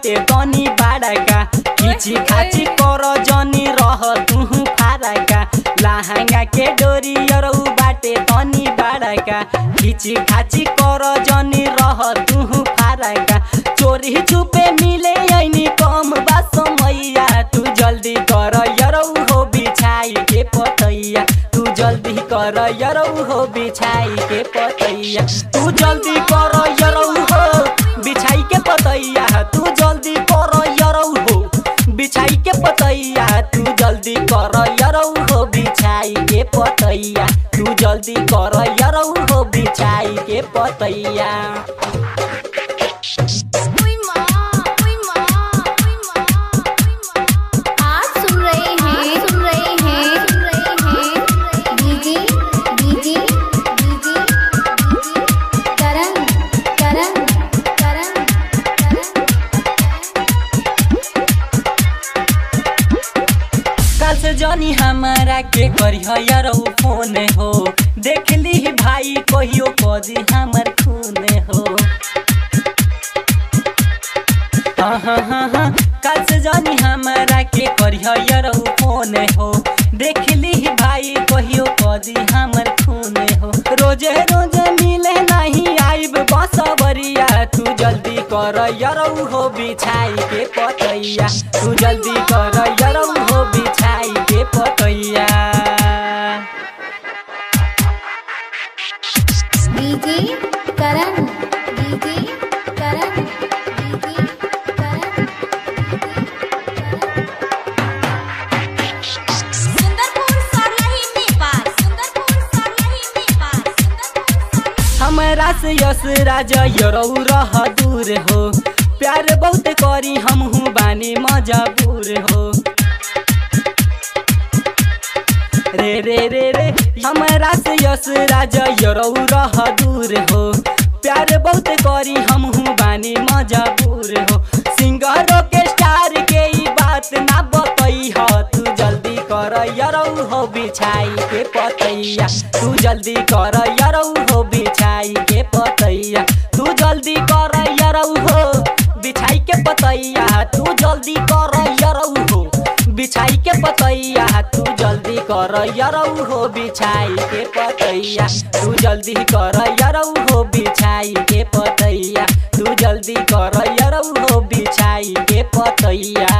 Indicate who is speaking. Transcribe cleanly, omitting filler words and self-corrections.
Speaker 1: बाटे तनी बाड़का खींची खाची कर जनी रह तू फारका लहंगा के डोरी अरौ बाटे तनी बाड़का खींची खाची कर जनी रह तू फारका चोरी छुपे मिले ऐनी कम बा समैया तू जल्दी कर यरौ हो बिछाई के पतैया तू जल्दी कर यरौ हो बिछाई के पतैया तू जल्दी कर यरौ हो बिछाई के पतैया तू जल्दी कर यरौ हो बिछाई के पतैया तू जल्दी कर यरौ हो बिछाई के पतैया तू जल्दी कर यरौ हो बिछाई के पतैया। जनी हमारा के करिह यारौ फोन हो देख ली भाई कहियो कदी हमर खून हो कल से जनी हमारा के करिह यारौ फोन हो देख ली भाई कहियो कदी हमर खून हो रोजे रोजे मिले नहीं आइब बसवरिया तू जल्दी कर यारौ हो बिछाई के पतैया तू जल्दी कर यारौ हो बिछाई के पतैया।
Speaker 2: डीजे करण डीजे करण डीजे करण सुंदरपुर सरलाही नेपाल सुंदरपुर सरलाही नेपाल
Speaker 1: हमरा से यस राजा यरौ रह दूर हो प्यार बहुत करी हमहू बानी मजबूर हो रे रे रे रे हमरा से यस राजा यरौ रह दूर हो प्यार बहुत करी हमहू बानी मजबूर हो सिंगरों के स्टार के ई बात ना बतई हो तू जल्दी कर यरौ हो बिछाई के पतैया तू जल्दी कर यरौ हो बिछाई के पतैया तू जल्दी कर यरौ हो बिछाई के पतैया तू जल्दी कर यरौ हो बिछाई के पतैया तू जल्दी कर यरौ हो बिछाई के पतैया तू जल्दी कर यरौ हो बिछाई के पतैया तू जल्दी कर यरौ हो बिछाई के पतैया।